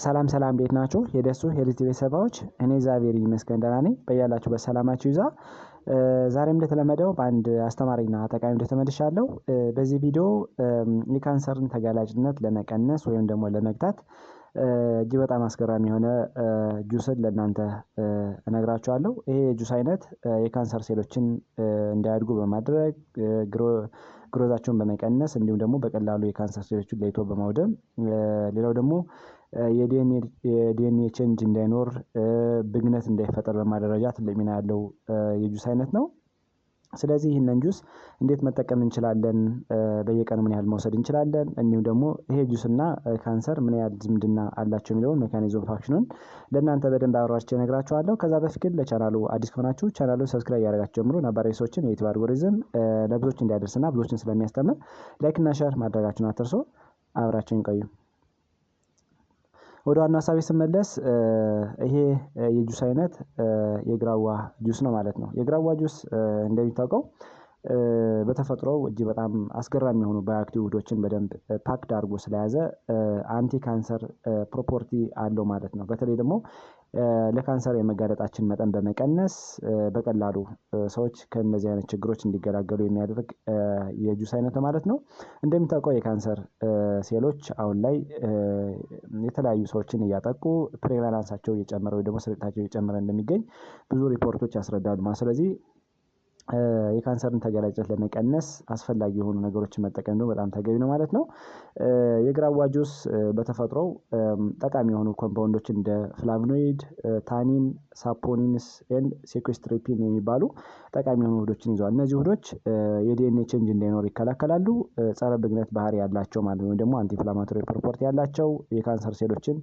ሰላም ሰላም እንዴት ናችሁ? የደሱ ሄልቲ ቤተሰቦች እኔ እግዚአብሔር ይመስገን ደህና ነኝ። በያላችሁበት ሰላማችሁ ይዛ ዛሬም እንደተለመደው በአንድ አስተማሪና ጠቃሚ ቪዲዮ ተመልሻለሁ። በዚህ ቪዲዮ የካንሰርን ተጋላጭነት ለመቀነስ ወይም ደግሞ ለመግታት እጅግ በጣም አስገራሚ የሆነ ጁስን ለእናንተ እነግራችኋለሁ። ይሄ የጁስ አይነት የካንሰር ሴሎችን እንዳያድጉ በማድረግ ግሮዛቸውን በመቀነስ እንዲሁም ደግሞ በቀላሉ የካንሰር ሴሎችን ለይቶ በማውደም ሌላው ደግሞ የዲኤንኤ ቼንጅ እንዳይኖር ብግነት እንዳይፈጠር በማድረግ ትልቅ ሚና ያለው የጁስ አይነት ነው። ስለዚህ ይህንን ጁስ እንዴት መጠቀም እንችላለን? በየቀኑ ምን ያህል መውሰድ እንችላለን? እንዲሁም ደግሞ ይሄ ጁስ እና ካንሰር ምን ያህል ዝምድና አላቸው የሚለውን ሜካኒዝም ፋክሽኑን ለእናንተ በደንብ አብራርቼ እነግራችኋለሁ። ከዛ በፊት ግን ለቻናሉ አዲስ ከሆናችሁ ቻናሉን ሰብስክራይብ ያደረጋችሁ ጀምሮ ነባር ሰዎችን የዩቲዩብ አልጎሪዝም ለብዙዎች እንዲያደርስና ብዙዎችን ስለሚያስተምር ላይክ እና ሼር ማድረጋችሁን አትርሱ። አብራችሁን ቆዩ። ወደ ዋናው ሀሳቤ ስመለስ ይሄ የጁስ አይነት የግራዋ ጁስ ነው ማለት ነው። የግራዋ ጁስ እንደሚታወቀው በተፈጥሮው እጅግ በጣም አስገራሚ የሆኑ ባዮአክቲቭ ውህዶችን በደንብ ፓክድ አድርጎ ስለያዘ አንቲ ካንሰር ፕሮፐርቲ አለው ማለት ነው። በተለይ ደግሞ ለካንሰር የመጋለጣችን መጠን በመቀነስ በቀላሉ ሰዎች ከእነዚህ አይነት ችግሮች እንዲገላገሉ የሚያደርግ የጁስ አይነት ማለት ነው። እንደሚታወቀው የካንሰር ሴሎች አሁን ላይ የተለያዩ ሰዎችን እያጠቁ ፕሬቫላንሳቸው እየጨመረ ወይ ደግሞ ስርጭታቸው እየጨመረ እንደሚገኝ ብዙ ሪፖርቶች ያስረዳሉ ማለት። ስለዚህ የካንሰርን ተጋላጭነት ለመቀነስ አስፈላጊ የሆኑ ነገሮችን መጠቀም ነው በጣም ተገቢ ነው ማለት ነው። የግራዋ ጁስ በተፈጥሮው ጠቃሚ የሆኑ ኮምፓውንዶችን እንደ ፍላቮኖይድ፣ ታኒን፣ ሳፖኒንስ ኤንድ ሴኩስትሪፒን የሚባሉ ጠቃሚ የሆኑ ውህዶችን ይዘዋል። እነዚህ ውህዶች የዲኤንኤ ቼንጅ እንዳይኖር ይከላከላሉ። ጸረ ብግነት ባህሪ ያላቸው ማለት ነው፣ ደግሞ አንቲ ኢንፍላማቶሪ ፕሮፐርቲ ያላቸው የካንሰር ሴሎችን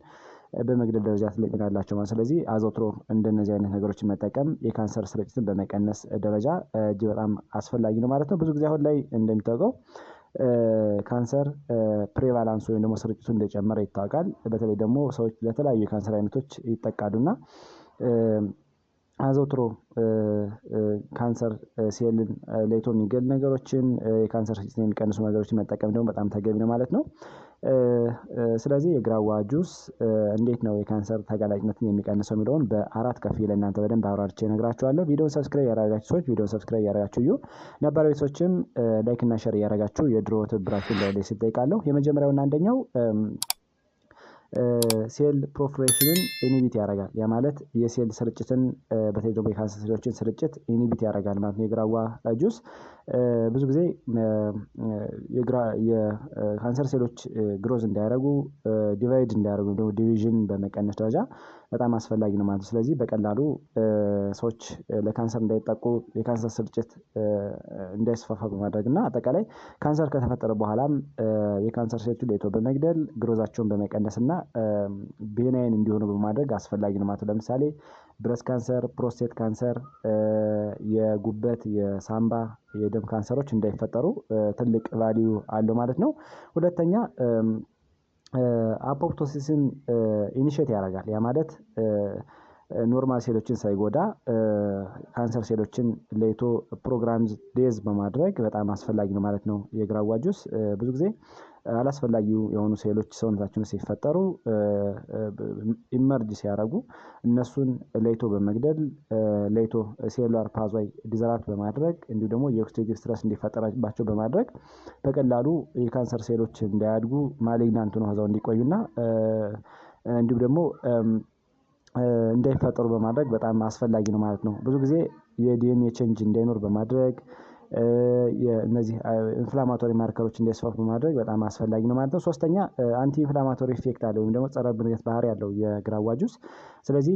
በመግደል ደረጃ ትልቅ ሚና አላቸው ማለት። ስለዚህ አዘውትሮ እንደነዚህ አይነት ነገሮችን መጠቀም የካንሰር ስርጭትን በመቀነስ ደረጃ እጅግ በጣም አስፈላጊ ነው ማለት ነው። ብዙ ጊዜ አሁን ላይ እንደሚታወቀው ካንሰር ፕሬቫላንስ ወይም ደግሞ ስርጭቱ እንደጨመረ ይታወቃል። በተለይ ደግሞ ሰዎች ለተለያዩ የካንሰር አይነቶች ይጠቃሉና አዘውትሮ ካንሰር ሴልን ለይቶ የሚገል ነገሮችን የካንሰር ስርጭትን የሚቀንሱ ነገሮችን መጠቀም ደግሞ በጣም ተገቢ ነው ማለት ነው። ስለዚህ የግራዋ ጁስ እንዴት ነው የካንሰር ተጋላጭነትን የሚቀንሰው የሚለውን በአራት ከፍዬ ለእናንተ በደንብ አብራርቼ እነግራችኋለሁ። ቪዲዮውን ሰብስክራይብ ያደረጋችሁ ሰዎች ቪዲዮውን ሰብስክራይብ ያደረጋችሁ እዩ። ነባር ቤተሰቦችም ላይክ እና ሼር ያደረጋችሁ የድሮ ትብብራችሁን ላይ ስጠይቃለሁ። የመጀመሪያውና አንደኛው ሴል ፕሮፍሬሽንን ኢኒቢት ያደርጋል። ያ ማለት የሴል ስርጭትን በተለይ ደግሞ የካንሰር ሴሎችን ስርጭት ኢኒቢት ያደርጋል ማለት ነው። የግራዋ ጁስ ብዙ ጊዜ የካንሰር ሴሎች ግሮዝ እንዳያደርጉ ዲቫይድ እንዳያደርጉ ደግሞ ዲቪዥን በመቀነስ ደረጃ በጣም አስፈላጊ ነው ማለት ነው። ስለዚህ በቀላሉ ሰዎች ለካንሰር እንዳይጠቁ የካንሰር ስርጭት እንዳይስፋፋ በማድረግ እና አጠቃላይ ካንሰር ከተፈጠረ በኋላም የካንሰር ሴሎችን ለይቶ በመግደል ግሮዛቸውን በመቀነስ እና ቤናይን እንዲሆኑ በማድረግ አስፈላጊ ነው ማለት ነው። ለምሳሌ ብረስት ካንሰር፣ ፕሮስቴት ካንሰር፣ የጉበት፣ የሳምባ፣ የደም ካንሰሮች እንዳይፈጠሩ ትልቅ ቫልዩ አለው ማለት ነው። ሁለተኛ አፖፕቶሲስን ኢኒሼት ያደርጋል። ያ ማለት ኖርማል ሴሎችን ሳይጎዳ ካንሰር ሴሎችን ለይቶ ፕሮግራም ዴዝ በማድረግ በጣም አስፈላጊ ነው ማለት ነው። የግራዋ ጁስ ብዙ ጊዜ አላስፈላጊ የሆኑ ሴሎች ሰውነታችን ውስጥ ሲፈጠሩ ኢመርጅ ሲያደርጉ እነሱን ለይቶ በመግደል ለይቶ ሴሉላር ፓዝዋይ ዲዘራፕት በማድረግ እንዲሁ ደግሞ የኦክሲጂን ስትረስ እንዲፈጠርባቸው በማድረግ በቀላሉ የካንሰር ሴሎች እንዳያድጉ ማሊግናንት ነው ሆነው እንዲቆዩና እንዲሁ ደግሞ እንዳይፈጠሩ በማድረግ በጣም አስፈላጊ ነው ማለት ነው። ብዙ ጊዜ የዲኤንኤ ቼንጅ እንዳይኖር በማድረግ የእነዚህ ኢንፍላማቶሪ ማርከሮች እንዲያስፋፉ በማድረግ በጣም አስፈላጊ ነው ማለት ነው። ሶስተኛ አንቲ ኢንፍላማቶሪ ኢፌክት አለው ወይም ደግሞ ጸረ ብግነት ባህሪ ያለው የግራዋ ጁስ። ስለዚህ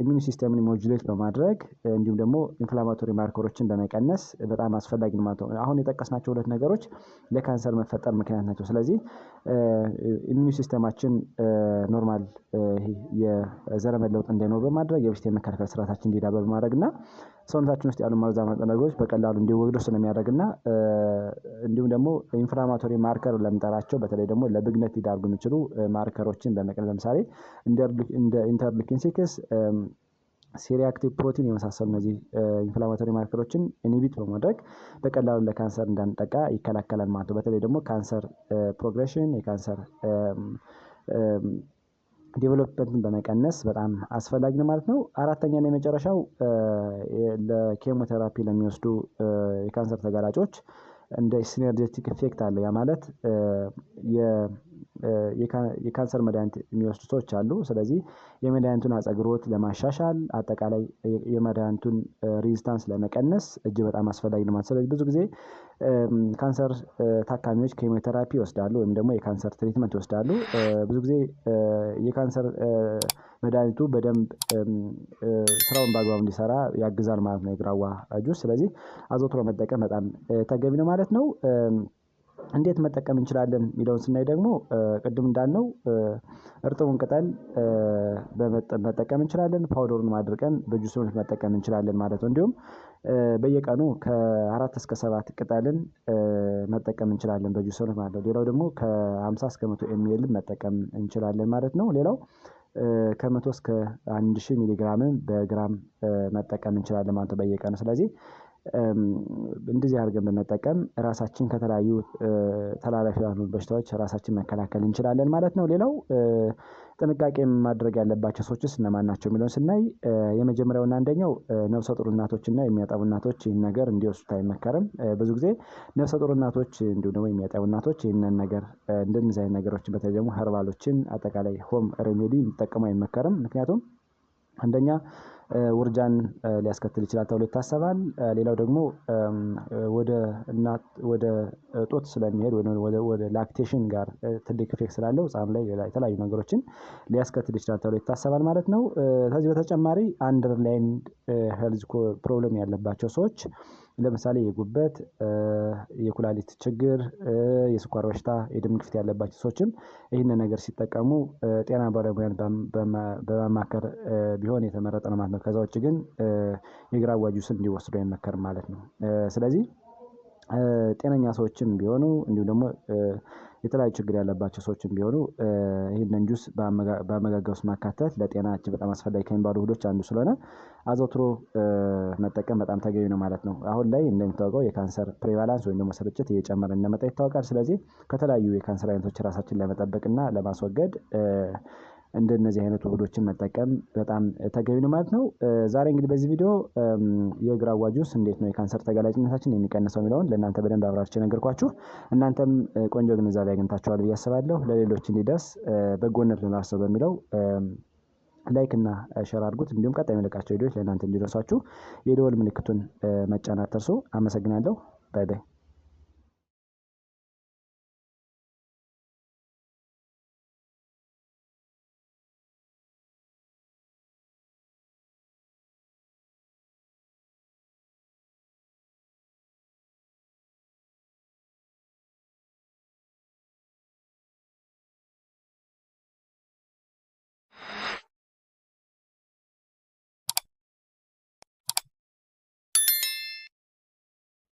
ኢሚዩን ሲስተምን ሞጁሌት በማድረግ እንዲሁም ደግሞ ኢንፍላማቶሪ ማርከሮችን በመቀነስ በጣም አስፈላጊ ነው ማለት ነው። አሁን የጠቀስናቸው ሁለት ነገሮች ለካንሰር መፈጠር ምክንያት ናቸው። ስለዚህ ኢሚዩን ሲስተማችን ኖርማል ይሄ የዘረመል ለውጥ እንዳይኖር በማድረግ የበሽታ የመከላከል ስርዓታችን እንዲዳበር በማድረግ እና ሰውነታችን ውስጥ ያሉ መርዛማ ነገሮች በቀላሉ እንዲወገዱ ስለሚያደርግና እንዲሁም ደግሞ ኢንፍላማቶሪ ማርከር ለምንጠራቸው በተለይ ደግሞ ለብግነት ሊዳርጉ የሚችሉ ማርከሮችን በመቀነስ ለምሳሌ እንደ ኢንተርሊኪን 6 ሴሪአክቲቭ ፕሮቲን የመሳሰሉ እነዚህ ኢንፍላማቶሪ ማርከሮችን ኢኒቢት በማድረግ በቀላሉ ለካንሰር እንዳንጠቃ ይከላከላል ማለት ነው። በተለይ ደግሞ ካንሰር ፕሮግሬሽን የካንሰር ዴቨሎፕመንትን በመቀነስ በጣም አስፈላጊ ነው ማለት ነው። አራተኛ እና የመጨረሻው ለኬሞቴራፒ ለሚወስዱ የካንሰር ተጋላጮች እንደ ሲነርጀቲክ ኢፌክት አለው። ያ ማለት የካንሰር መድኃኒት የሚወስዱ ሰዎች አሉ። ስለዚህ የመድኃኒቱን አጸግብሮት ለማሻሻል አጠቃላይ የመድኃኒቱን ሬዚስታንስ ለመቀነስ እጅግ በጣም አስፈላጊ ነው ማለት ነው። ስለዚህ ብዙ ጊዜ ካንሰር ታካሚዎች ኬሞቴራፒ ይወስዳሉ ወይም ደግሞ የካንሰር ትሪትመንት ይወስዳሉ። ብዙ ጊዜ የካንሰር መድኃኒቱ በደንብ ስራውን በአግባቡ እንዲሰራ ያግዛል ማለት ነው የግራዋ ጁስ። ስለዚህ አዘውትሮ መጠቀም በጣም ተገቢ ነው ማለት ነው። እንዴት መጠቀም እንችላለን የሚለውን ስናይ ደግሞ ቅድም እንዳልነው እርጥቡን ቅጠል መጠቀም እንችላለን። ፓውደሩን አድርቀን በጁስ መልክ መጠቀም እንችላለን ማለት ነው። እንዲሁም በየቀኑ ከ4 እስከ 7 ቅጠልን መጠቀም እንችላለን በጁስ መልክ ማለት ነው። ሌላው ደግሞ ከ50 እስከ 100 ኤምኤል መጠቀም እንችላለን ማለት ነው። ሌላው ከ100 እስከ 1000 ሚሊግራምን በግራም መጠቀም እንችላለን ማለት ነው በየቀኑ። ስለዚህ እንደዚህ አድርገን በመጠቀም ራሳችን ከተለያዩ ተላላፊ ያልሆኑ በሽታዎች ራሳችን መከላከል እንችላለን ማለት ነው። ሌላው ጥንቃቄ ማድረግ ያለባቸው ሰዎችስ እነማን ናቸው የሚለውን ስናይ የመጀመሪያውና አንደኛው ነፍሰ ጡር እናቶችና የሚያጠቡ እናቶች ይህን ነገር እንዲወስዱት አይመከርም። ብዙ ጊዜ ነፍሰ ጡር እናቶች እንዲሁም ደግሞ የሚያጠቡ እናቶች ይህንን ነገር እንደነዚህ አይነት ነገሮችን በተለይ ደግሞ ኸርባሎችን አጠቃላይ ሆም ሬሜዲ እንዲጠቀሙ አይመከርም። ምክንያቱም አንደኛ ውርጃን ሊያስከትል ይችላል ተብሎ ይታሰባል። ሌላው ደግሞ ወደ ጡት ስለሚሄድ ወደ ላክቴሽን ጋር ትልቅ ኢፌክት ስላለው ህፃን ላይ የተለያዩ ነገሮችን ሊያስከትል ይችላል ተብሎ ይታሰባል ማለት ነው። ከዚህ በተጨማሪ አንደርላይንድ ሄልዝ ፕሮብለም ያለባቸው ሰዎች ለምሳሌ የጉበት፣ የኩላሊት ችግር፣ የስኳር በሽታ፣ የደም ግፊት ያለባቸው ሰዎችም ይህንን ነገር ሲጠቀሙ ጤና ባለሙያን በማማከር ቢሆን የተመረጠ ነው ማለት ነው። ከዛ ውጭ ግን የግራዋ ጁስን እንዲወስዱ አይመከርም ማለት ነው። ስለዚህ ጤነኛ ሰዎችም ቢሆኑ እንዲሁም ደግሞ የተለያዩ ችግር ያለባቸው ሰዎችም ቢሆኑ ይህንን ጁስ በአመጋገብ ውስጥ ማካተት ለጤና እጅግ በጣም አስፈላጊ ከሚባሉ ውህዶች አንዱ ስለሆነ አዘውትሮ መጠቀም በጣም ተገቢ ነው ማለት ነው። አሁን ላይ እንደሚታወቀው የካንሰር ፕሬቫላንስ ወይም ደግሞ ስርጭት እየጨመረ እንደመጣ ይታወቃል። ስለዚህ ከተለያዩ የካንሰር አይነቶች ራሳችንን ለመጠበቅ እና ለማስወገድ እንደነዚህ አይነት ውህዶችን መጠቀም በጣም ተገቢ ነው ማለት ነው። ዛሬ እንግዲህ በዚህ ቪዲዮ የግራዋ ጁስ እንዴት ነው የካንሰር ተጋላጭነታችን የሚቀንሰው የሚለውን ለእናንተ በደንብ አብራርቼ ነገርኳችሁ። እናንተም ቆንጆ ግንዛቤ አግኝታችኋል ብዬ አስባለሁ። ለሌሎች እንዲደርስ በጎነት ልናስብ በሚለው ላይክ እና ሼር አድርጉት። እንዲሁም ቀጣይ የምለቃቸው ቪዲዮዎች ለእናንተ እንዲደርሷችሁ የደወል ምልክቱን መጫን አትርሱ። አመሰግናለሁ። ባይ ባይ።